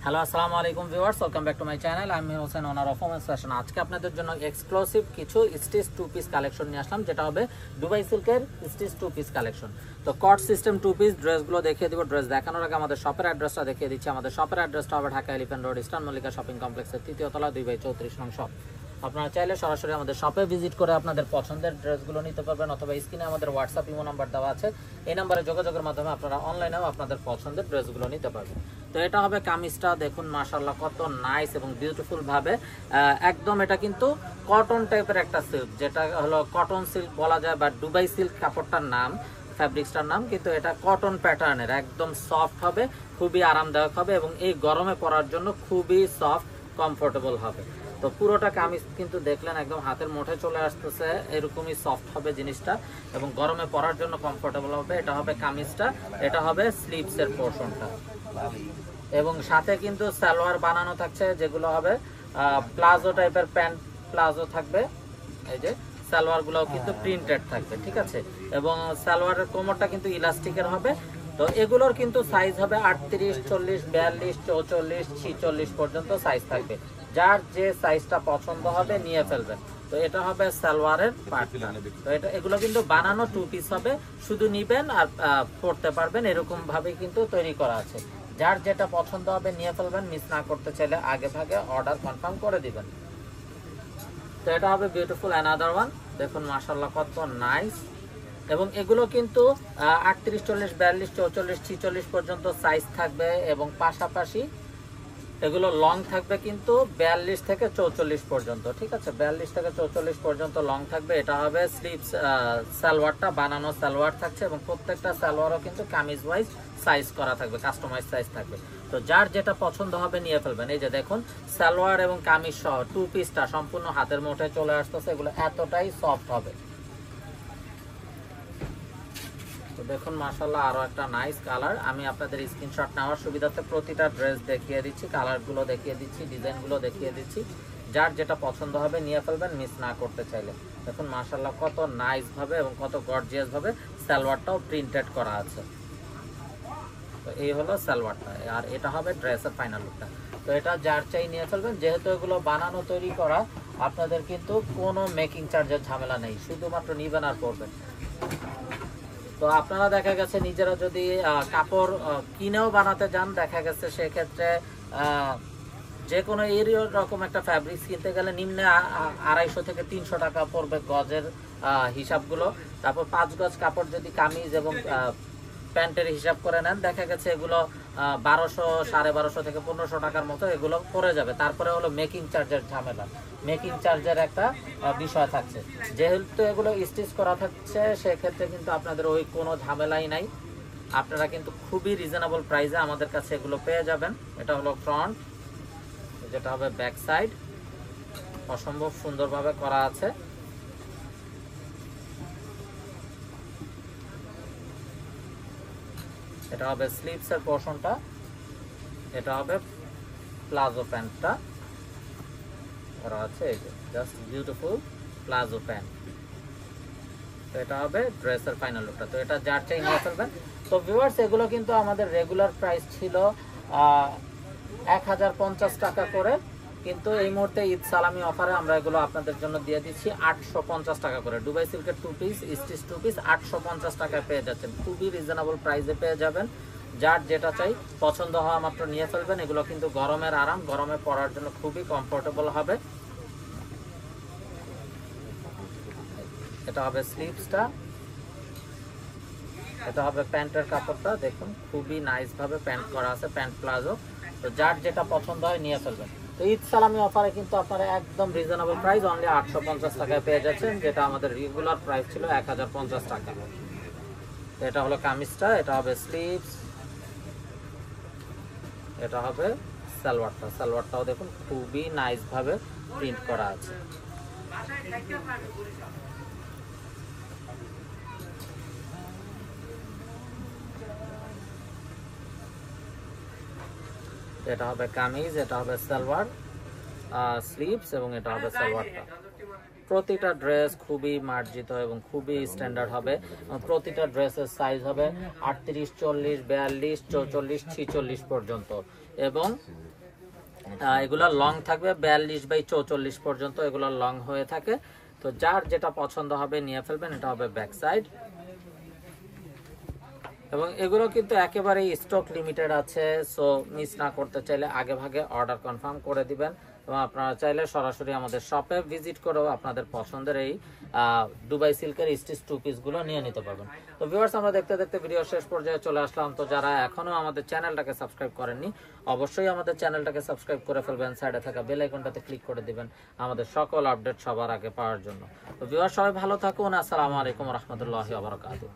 Hello আসসালামু আলাইকুম viewers, welcome back to my channel. আমি Hossain, owner of women's fashion. আজকে আপনাদের জন্য এক্সক্লুসিভ কিছু স্টিচ টু পিস কালেকশন নিয়ে আসলাম, যেটা হবে দুবাই সিল্কের স্টিচ টু পিস কালেকশন। তো কট সিস্টেম টু পিস ড্রেসগুলো দেখিয়ে দিব। ড্রেস দেখানোর আগে আমাদের শপের অ্যাড্রেসটা দেখিয়ে দিচ্ছি। আমাদের শপের অ্যাড্রেসটা হবে Dhaka elephant road, eastern Mallika shopping কমপ্লেক্সের 3য় তলা 2/34 নং শপ। আপনারা চাইলে সরাসরি আমাদের শপে ভিজিট করে আপনাদের পছন্দের ড্রেসগুলো নিতে পারবেন, অথবা স্ক্রিনে আমাদের হোয়াটসঅ্যাপ ইমো নাম্বার দেওয়া আছে, এই নাম্বারে যোগাযোগের মাধ্যমে আপনারা অনলাইনেও আপনাদের পছন্দের ড্রেসগুলো নিতে পারবেন। তো এটা হবে কামিজটা, দেখুন মাশাআল্লাহ কত নাইস এবং বিউটিফুল ভাবে একদম। এটা কিন্তু কটন টাইপের একটা সিল্ক, যেটা হলো কটন সিল্ক বলা যায়, বা দুবাই সিল্ক কাপড়টার নাম, ফ্যাব্রিক্সটার নাম, কিন্তু এটা কটন প্যাটার্নের একদম সফট হবে, খুবই আরামদায়ক হবে এবং এই গরমে পরার জন্য খুবই সফট কমফোর্টেবল হবে। তো পুরোটা কামিজ কিন্তু দেখলেন একদম হাতের মুঠে চলে আসতেছে, এরকমই সফট হবে জিনিসটা এবং গরমে পরার জন্য কমফোর্টেবল হবে। এটা হবে কামিজটা, এটা হবে স্লিভসের পোর্শনটা এবং সাথে কিন্তু সালোয়ার বানানো থাকছে, যেগুলো হবে প্লাজো টাইপের প্যান্ট প্লাজো থাকবে। এই যে সালোয়ারগুলোও কিন্তু প্রিন্টেড থাকবে, ঠিক আছে, এবং সালোয়ারের কোমরটা কিন্তু ইলাস্টিকের হবে। তো এগুলোর কিন্তু সাইজ হবে 38, 40, 42, 44, 46 পর্যন্ত সাইজ থাকবে। যার যে সাইজটা পছন্দ হবে নিয়ে ফেলবেন। তো এটা হবে সালোয়ারের পার্টটা। তো এটা এগুলো কিন্তু বানানো টু পিস হবে, শুধু নিবেন আর পরতে পারবেন, এরকম ভাবে কিন্তু তৈরি করা আছে। যার যেটা পছন্দ হবে নিয়ে ফেলবেন, মিস না করতে চাইলে আগে ভাগে অর্ডার কনফার্ম করে দিবেন। তো এটা হবে বিউটিফুল অ্যানাদার ওয়ান, দেখুন মাশাআল্লাহ কত নাইস। এবং এগুলো কিন্তু 38, 40, 42, 44, 46 পর্যন্ত সাইজ থাকবে এবং পাশাপাশি এগুলো লং থাকবে কিন্তু 42 থেকে 44 পর্যন্ত, ঠিক আছে, 42 থেকে 44 পর্যন্ত লং থাকবে। এটা হবে স্লিভস সালোয়ারটা, বানানো সালোয়ার থাকছে এবং প্রত্যেকটা সালোয়ারও কিন্তু কামিজ ওয়াইজ সাইজ করা থাকবে, কাস্টমাইজ সাইজ থাকবে। তো যার যেটা পছন্দ হবে নিয়ে ফেলবেন। এই যে দেখুন সালোয়ার এবং কামিজ সহ টু পিসটা সম্পূর্ণ হাতের মুঠে চলে আসতেছে, এগুলো এতটাই সফট হবে। তো দেখুন মাশাআল্লাহ আরো একটা নাইস কালার। আমি আপনাদের স্ক্রিনশট নেওয়ার সুবিধাতে প্রতিটা ড্রেস দেখিয়ে দিচ্ছি, কালারগুলো দেখিয়ে দিচ্ছি, ডিজাইনগুলো দেখিয়ে দিচ্ছি। যার যেটা পছন্দ হবে নিয়ে ফেলবেন, মিস না করতে চাইলে। দেখুন মাশাআল্লাহ কত নাইস ভাবে এবং কত গর্জিয়াস ভাবে সালোয়ারটাও প্রিন্টেড করা আছে। তো এই হলো সালোয়ারটা, আর এটা হবে ড্রেসের ফাইনাল লুকটা। তো এটা যার চাই নিয়ে ফেলবেন। যেহেতু এগুলো বানানো তৈরি করা, আপনাদের কিন্তু কোনো মেকিং চার্জের ঝামেলা নেই, শুধুমাত্র নিবেন আর পরবেন। তো আপনারা দেখা গেছে নিজেরা যদি কাপড় কিনেও বানাতে যান, দেখা গেছে সেক্ষেত্রে যে কোনো এরকম একটা ফ্যাব্রিক্স কিনতে গেলে নিম্নে 250 থেকে 300 টাকা পড়বে গজের হিসাবগুলো। তারপর 5 গজ কাপড় যদি কামিজ এবং প্যান্টের হিসাব করে নেন, দেখা গেছে এগুলো 1200, 1250 থেকে 1500 টাকার মতো এগুলো পড়ে যাবে। তারপরে হলো মেকিং চার্জের ঝামেলা, মেকিং চার্জের একটা বিষয় থাকছে। যেহেতু এগুলো স্টিচ করা থাকছে, সেক্ষেত্রে কিন্তু আপনাদের ওই কোনো ঝামেলাই নাই। আপনারা কিন্তু খুবই রিজনেবল প্রাইসে আমাদের কাছে এগুলো পেয়ে যাবেন। এটা হলো ফ্রন্ট, যেটা হবে ব্যাক সাইড, অসম্ভব সুন্দরভাবে করা আছে। এটা হবে স্লিভসের পোর্শনটা, এটা হবে প্লাজো প্যান্টটা করা আছে, এই যে জাস্ট বিউটিফুল প্লাজো প্যান্ট। তো এটা হবে ড্রেসের ফাইনাল লুকটা। তো এটা যার চাই নিয়ে ফেলবেন। তো ভিউয়ার্স, এগুলো কিন্তু আমাদের রেগুলার প্রাইস ছিল 1050 টাকা করে, কিন্তু এই মুহূর্তে ঈদ সালামি অফারে আমরা এগুলো আপনাদের জন্য দিয়ে দিচ্ছি 850 টাকা করে। দুবাই সিল্কের two piece, stitch two piece 850 টাকায় পেয়ে যাচ্ছেন, খুবই রিজনেবল প্রাইসে পেয়ে যাবেন। যার যেটা চাই পছন্দ হওয়া মাত্র নিয়ে ফেলবেন। এগুলো কিন্তু গরমের আরাম, গরমে পরার জন্য খুবই কমফোর্টেবল হবে। এটা হবে স্লিভসটা, এটা হবে প্যান্টের কাপড়টা, দেখুন খুবই নাইস ভাবে প্যান্ট করা আছে, প্যান্ট প্লাজো। তো যার যেটা পছন্দ হয় নিয়ে ফেলবেন। তো ঈদ সালামি অফারে কিন্তু আপনারা একদম রিজনেবল প্রাইস অনলি 850 টাকায় পেয়ে যাচ্ছেন, যেটা আমাদের রেগুলার প্রাইস ছিল 1050 টাকা। তো এটা হলো কামিজটা, এটা হবে স্লিভস, এটা হবে সালোয়ারটা। সালোয়ারটাও দেখুন খুবই নাইস ভাবে প্রিন্ট করা আছে। এটা হবে কামিজ, এটা হবে সালোয়ার, স্লিভস এবং এটা হবে সালোয়ারটা। প্রতিটা ড্রেস খুবই মার্জিত এবং খুবই স্ট্যান্ডার্ড হবে। প্রতিটা ড্রেসের সাইজ হবে 38, 40, 42, 44, 46 পর্যন্ত এবং এগুলা লং থাকবে 42/44 পর্যন্ত, এগুলা লং হয়ে থাকে। তো যার যেটা পছন্দ হবে নিয়ে ফেলবেন। এটা হবে ব্যাক সাইড এবং এগুলো কিন্তু একেবারেই স্টক লিমিটেড আছে, সো মিস না করতে চাইলে আগে ভাগে অর্ডার কনফার্ম করে দিবেন এবং আপনারা চাইলে সরাসরি আমাদের শপে ভিজিট করেও আপনাদের পছন্দের এই দুবাই সিল্কের স্টিচ টু পিসগুলো নিয়ে নিতে পারবেন। তো ভিউয়ার্স, আমরা দেখতে দেখতে ভিডিও শেষ পর্যায়ে চলে আসলাম। তো যারা এখনো আমাদের চ্যানেলটাকে সাবস্ক্রাইব করেননি, অবশ্যই আমাদের চ্যানেলটাকে সাবস্ক্রাইব করে ফেলবেন, সাইডে থাকা বেল আইকনটাতে ক্লিক করে দিবেন আমাদের সকল আপডেট সবার আগে পাওয়ার জন্য। তো ভিউয়ার্স, সবাই ভালো থাকুন। আসসালামু আলাইকুম ওয়া রাহমাতুল্লাহি ওয়া বারাকাতুহু।